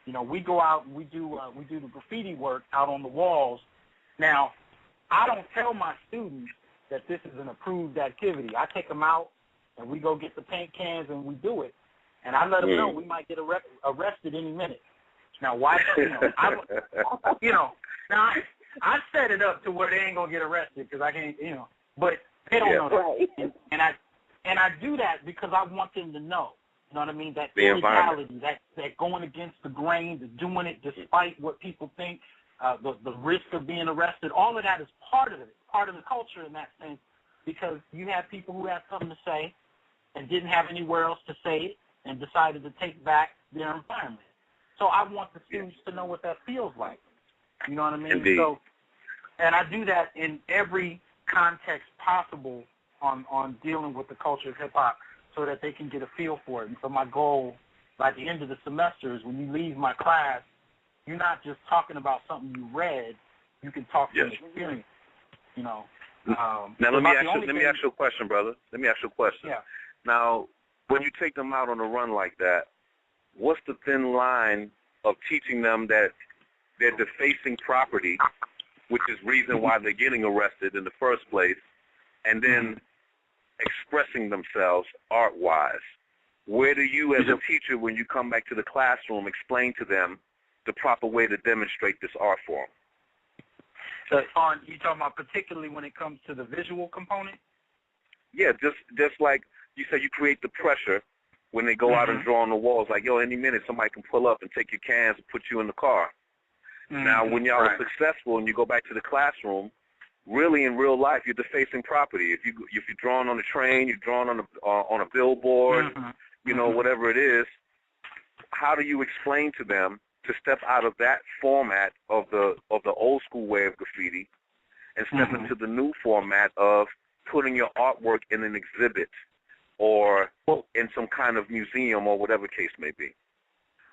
You know, we go out and we do the graffiti work out on the walls. Now, I don't tell my students that this is an approved activity. I take them out and we go get the paint cans and we do it. And I let them know we might get arrested any minute. Now, why? Now I set it up to where they ain't gonna get arrested because I can't, but they don't know that. Right. And I do that because I want them to know. You know what I mean? That illegality, that going against the grain, the doing it despite what people think, the risk of being arrested, all of that is part of it, part of the culture in that sense, because you have people who have something to say and didn't have anywhere else to say it and decided to take back their environment. So I want the students to know what that feels like. You know what I mean? Indeed. So, and I do that in every context possible on dealing with the culture of hip-hop, so that they can get a feel for it. And so my goal by the end of the semester is when you leave my class, you're not just talking about something you read, you can talk from experience, Now let me ask you a question, brother. Let me ask you a question. Yeah. Now, when you take them out on a run like that, what's the thin line of teaching them that they're defacing property, which is reason why they're getting arrested in the first place, and then expressing themselves art-wise? Where do you, as a teacher, when you come back to the classroom, explain to them the proper way to demonstrate this art form? So, you talking about particularly when it comes to the visual component? Yeah, just like you said, you create the pressure when they go out and draw on the walls. Like, any minute somebody can pull up and take your cans and put you in the car. Now, when y'all are successful and you go back to the classroom, really, in real life, you're defacing property. If you're drawing on a train, you're drawing on a billboard, whatever it is. How do you explain to them to step out of that format of the old school way of graffiti and step into the new format of putting your artwork in an exhibit or in some kind of museum or whatever case may be?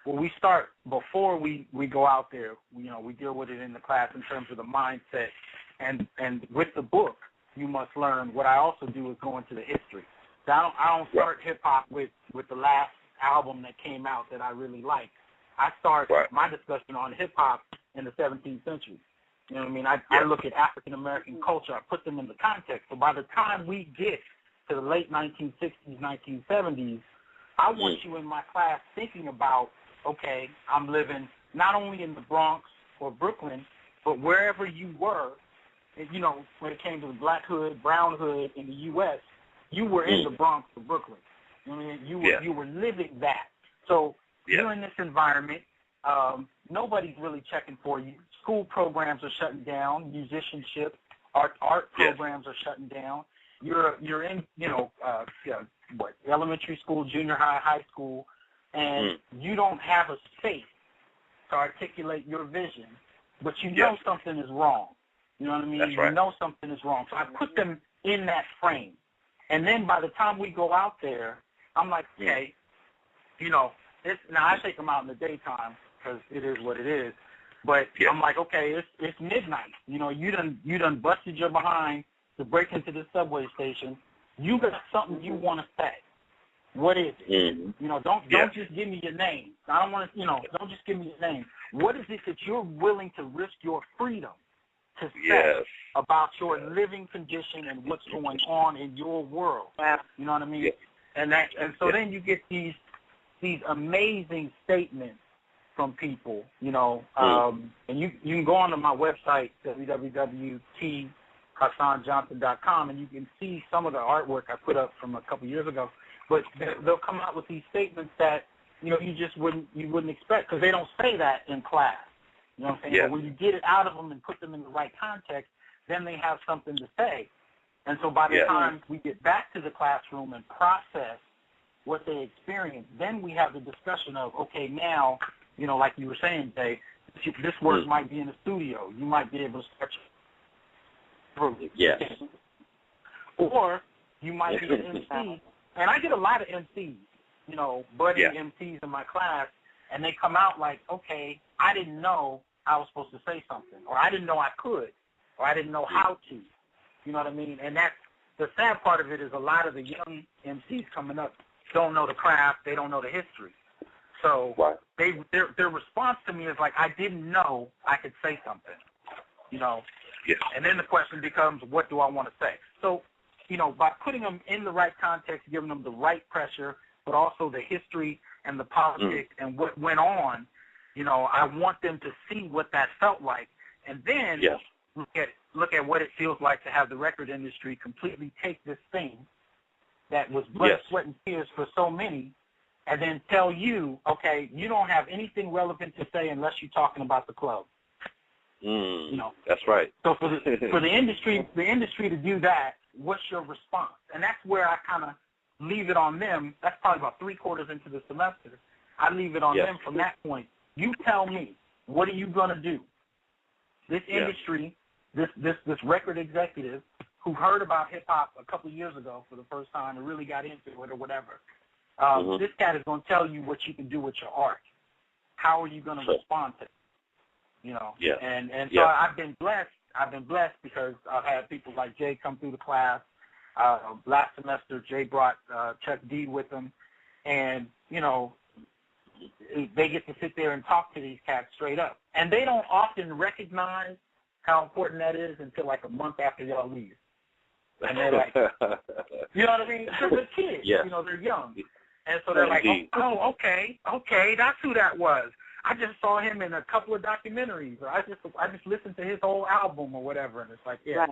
Well, we start before we go out there. We deal with it in the class in terms of the mindset. And with the book, you must learn. What I also do is go into the history. So I don't start hip-hop with the last album that came out that I really like. I start my discussion on hip-hop in the 17th century. You know what I mean? I look at African-American culture. I put them in the context. So by the time we get to the late 1960s, 1970s, I want you in my class thinking about, okay, I'm living not only in the Bronx or Brooklyn, but wherever you were. When it came to the black hood, brown hood in the U.S., you were in the Bronx or Brooklyn. I mean, you were living that. So you're in this environment. Nobody's really checking for you. School programs are shutting down. Musicianship, art programs are shutting down. You're in elementary school, junior high, high school, and you don't have a space to articulate your vision, but you know something is wrong. You know what I mean? That's right. You know something is wrong. So I put them in that frame. And then by the time we go out there, I'm like, okay, now I take them out in the daytime because it is what it is. But I'm like, okay, it's midnight. You done busted your behind to break into the subway station. You got something you want to say. What is it? Don't just give me your name. I don't want to, don't just give me your name. What is it that you're willing to risk your freedom to say about your living condition and what's going on in your world? You know what I mean? Yeah. And so then you get these amazing statements from people, and you can go onto my website, www.hasanjohnson.com, and you can see some of the artwork I put up from a couple years ago. But they'll come out with these statements that, you just wouldn't expect, because they don't say that in class. You know what I'm saying? Yeah. But when you get it out of them and put them in the right context, then they have something to say. And so by the time we get back to the classroom and process what they experience, then we have the discussion of, okay, now, like you were saying, Jay, this work might be in the studio. You might be able to start. Yes. Or you might be an MC. And I get a lot of MCs, budding MCs in my class, and they come out like, okay, I didn't know I was supposed to say something, or I didn't know I could, or I didn't know how to. You know what I mean? And that's the sad part of it, is a lot of the young MCs coming up don't know the craft, they don't know the history. So their response to me is like, I didn't know I could say something, you know. Yes. And then the question becomes, what do I want to say? So, you know, by putting them in the right context, giving them the right pressure, but also the history and the politics and what went on, you know, I want them to see what that felt like, and then look at what it feels like to have the record industry completely take this thing that was blood, sweat, and tears for so many, and then tell you, okay, you don't have anything relevant to say unless you're talking about the club. You know, that's right. So for the industry to do that, what's your response? And that's where I kind of leave it on them. That's probably about 3/4 into the semester. I leave it on them from that point. You tell me, what are you going to do? This industry, this record executive who heard about hip-hop a couple of years ago for the first time and really got into it or whatever, this cat is going to tell you what you can do with your art. How are you going to respond to it? You know? And so I've been blessed. Because I've had people like Jay come through the class. Last semester, Jay brought Chuck D with him. And, you know, they get to sit there and talk to these cats straight up. And they don't often recognize how important that is until like a month after y'all leave. And they're like, you know what I mean? Because they're kids, you know, they're young. And so they're like, oh, okay, that's who that was. I just saw him in a couple of documentaries, or I just listened to his whole album or whatever, and it's like, okay.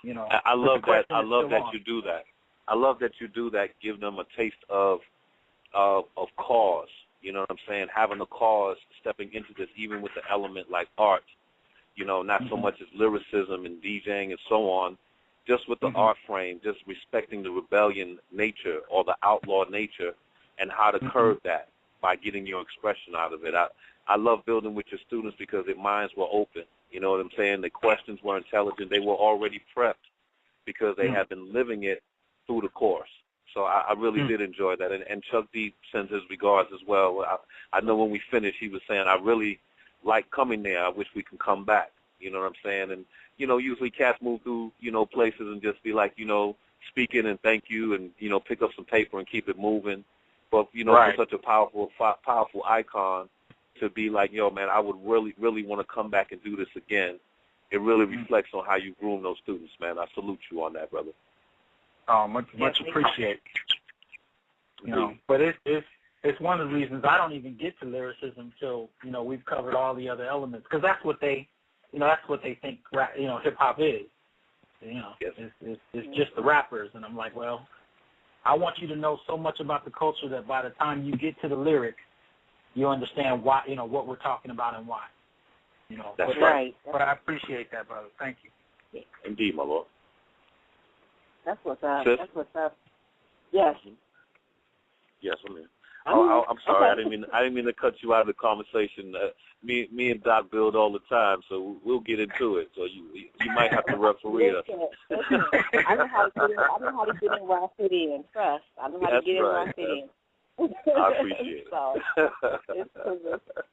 You know, I love that. I love that you do that. I love that you do that. Give them a taste of cause. You know what I'm saying? Having a cause, stepping into this, even with the element like art. You know, not so much as lyricism and DJing and so on, just with the art frame, just respecting the rebellion nature or the outlaw nature, and how to curb that by getting your expression out of it. I love building with your students because their minds were open. You know what I'm saying? The questions were intelligent. They were already prepped because they have been living it through the course. So I really did enjoy that. And Chuck D sends his regards as well. I know when we finished, he was saying, I really like coming there. I wish we can come back. You know what I'm saying? And, you know, usually cats move through, you know, places and just be like, you know, speaking and thank you and, you know, pick up some paper and keep it moving. But, you know, for such a powerful icon to be like, yo, man, I would really, really want to come back and do this again. It really reflects on how you groom those students, man. I salute you on that, brother. Oh, much appreciated. You know, but it's one of the reasons I don't even get to lyricism until, you know, we've covered all the other elements, because that's what they think, you know, hip hop is. You know, it's just the rappers, and I'm like, well, I want you to know so much about the culture that by the time you get to the lyrics, you understand why, you know, what we're talking about and why. You know, that's right. But I appreciate that, brother. Thank you. Indeed, my lord. That's what's up. Sis? That's what's up. Yes. Yes, I'm here. I'm sorry. Okay. I didn't mean to cut you out of the conversation. Me and Doc build all the time, so we'll get into it. So you might have to referee us. Listen. I know how to get in where I fit in. Trust. I know how to get in where I fit in. I appreciate it.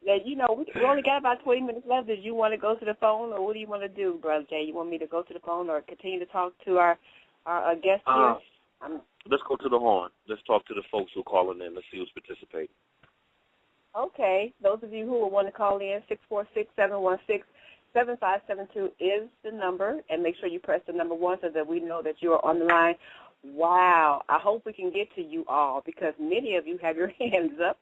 Now, you know, we only got about 20 minutes left. Did you want to go to the phone, or what do you want to do, Brother Jay? You want me to go to the phone or continue to talk to our guest here? Let's go to the horn. Let's talk to the folks who are calling in. Let's see who's participating. Okay. Those of you who will want to call in, 646-716-7572 is the number, and make sure you press the number 1 so that we know that you are on the line. Wow. I hope we can get to you all because many of you have your hands up.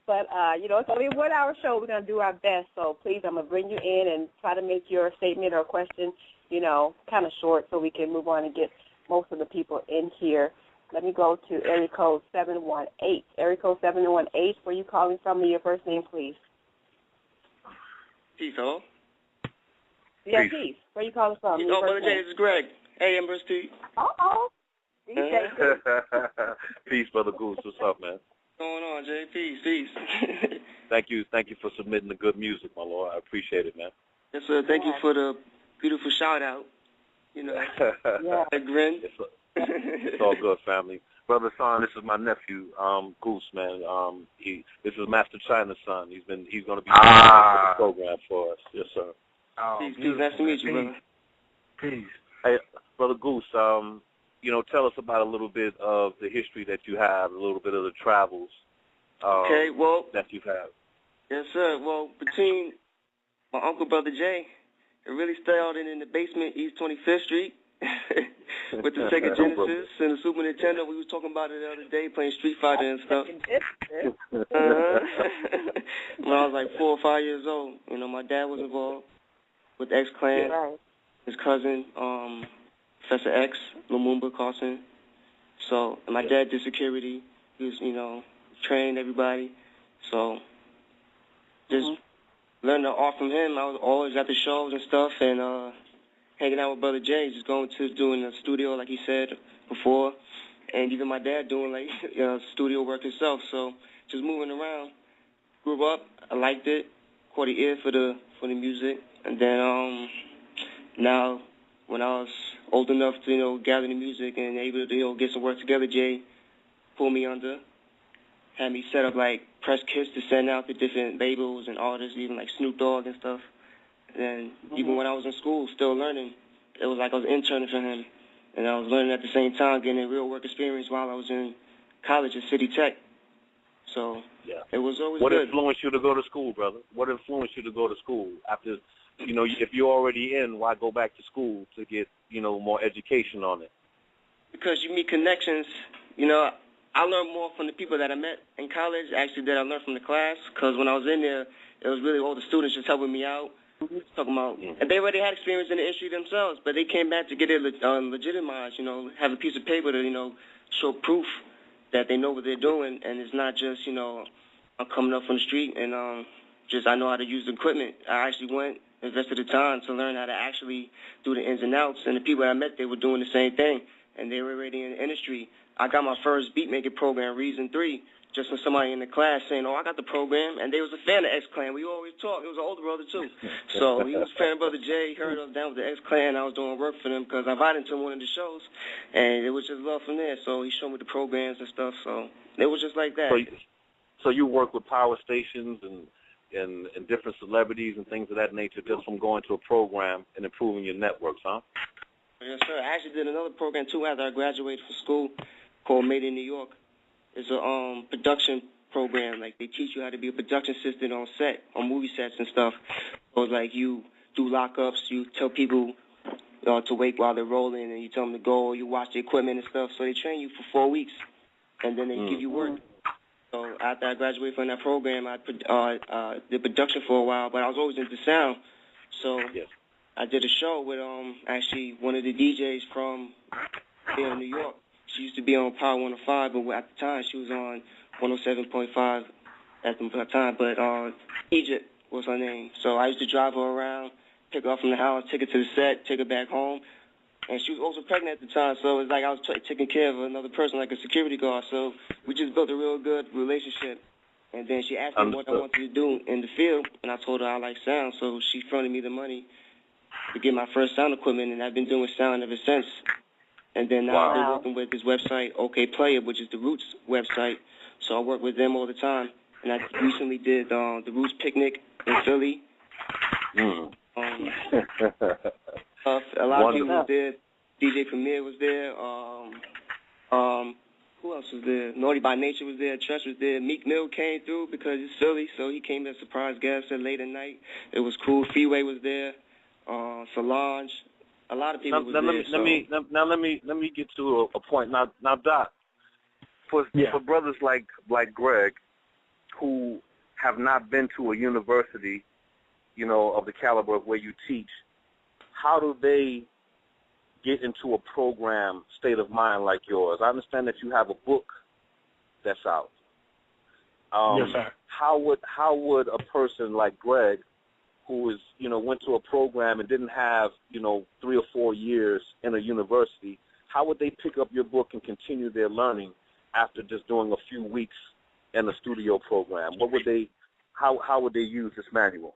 But, you know, it's only a 1-hour show. We're going to do our best. So, please, I'm going to bring you in and try to make your statement or question, you know, kind of short so we can move on and get most of the people in here. Let me go to area code 718. Area code 718, where are you calling from? Your first name, please. Peace, hello? Yeah, peace. Where are you calling from? Oh, Brother Jay, this is Greg. Hey, Empress, to you. Uh-oh. Peace, Brother Goose. What's up, man? What's going on, Jay? Peace. Thank you for submitting the good music, my Lord. I appreciate it, man. Yes, sir. Thank you for the beautiful shout-out. You know, a grin. It's all good, family. Brother Son, this is my nephew, Goose, man. This is Master China's son. He's going to be on the program for us. Yes, sir. Peace. Nice to meet you, brother. Peace. Hey, Brother Goose, you know, tell us about a little bit of the history that you have, a little bit of the travels, Okay, well, that you've had. Yes, sir. Well, between my uncle, Brother Jay, it really started in the basement, East 25th Street, with the Sega Genesis and the Super Nintendo. We was talking about it the other day, playing Street Fighter and stuff. When I was like 4 or 5 years old, you know, my dad was involved with Xclan, his cousin, Professor X, Lumumba Carson. So, and my dad did security. He was, you know, trained everybody. So, just learning the art from him. I was always at the shows and stuff, and hanging out with Brother Jay, just going to doing the studio, like he said before, and even my dad doing like studio work himself. So, just moving around. Grew up, I liked it, caught the ear for the music, and then now when I was old enough to, you know, gather the music and able to, you know, get some work together, Jay pulled me under, had me set up like press kits to send out to different labels and artists, even like Snoop Dogg and stuff. And even when I was in school, still learning, it was like I was interning for him, and I was learning at the same time, getting a real work experience while I was in college at City Tech. So it was always What good. influenced you to go to school, brother? What influenced you to go to school? After, you know, if you're already in, why go back to school to get, you know, more education on it? Because you meet connections. You know, I learned more from the people that I met in college, actually, that I learned from the class. Because when I was in there, it was really all the students just helping me out, talking about, and they already had experience in the industry themselves, but they came back to get it legitimized, you know, have a piece of paper to, you know, show proof that they know what they're doing, and it's not just, you know, I'm coming up from the street and just I know how to use the equipment. I actually went, invested the time to learn how to actually do the ins and outs, and the people I met, they were doing the same thing, and they were already in the industry. I got my first beat-making program, Reason 3, just from somebody in the class saying, oh, I got the program, and they was a fan of Xclan. We always talk. It was an older brother, too. So he was a fan of Brother Jay. He heard us down with the Xclan. I was doing work for them because I invited him to one of the shows, and it was just love from there. So he showed me the programs and stuff, so it was just like that. So you work with power stations and different celebrities and things of that nature just from going to a program and improving your networks, huh? Yes, sir. I actually did another program, too, after I graduated from school called Made in New York. It's a production program. Like, they teach you how to be a production assistant on set, on movie sets and stuff. So it's like you do lockups, you tell people to wait while they're rolling, and you tell them to go, you watch the equipment and stuff. So they train you for 4 weeks, and then they give you work. So after I graduated from that program, I did production for a while, but I was always into sound. So I did a show with actually one of the DJs from here in New York. She used to be on Power 105, but at the time she was on 107.5 at the time. But Egypt was her name. So I used to drive her around, pick her up from the house, take her to the set, take her back home. And she was also pregnant at the time, so it was like I was taking care of another person, like a security guard. So we just built a real good relationship. And then she asked me what I wanted to do in the field, and I told her I like sound. So she fronted me the money to get my first sound equipment, and I've been doing sound ever since. And then now I've been working with this website, OK Player, which is the Roots website. So I work with them all the time. And I recently did the Roots Picnic in Philly. A lot of people was there. DJ Premier was there. Who else was there? Naughty by Nature was there. Tresh was there. Meek Mill came through because it's Philly, so he came as a surprise guest at late at night. It was cool. Freeway was there. Solange. A lot of people was there. Let me get to a point. Now, Doc, for brothers like Greg, who have not been to a university, you know, of the caliber of where you teach, how do they get into a program state of mind like yours? I understand that you have a book that's out. Yes, sir. How would a person like Greg, who is, you know, went to a program and didn't have, you know, 3 or 4 years in a university, how would they pick up your book and continue their learning after just doing a few weeks in a studio program? What would they, how would they use this manual?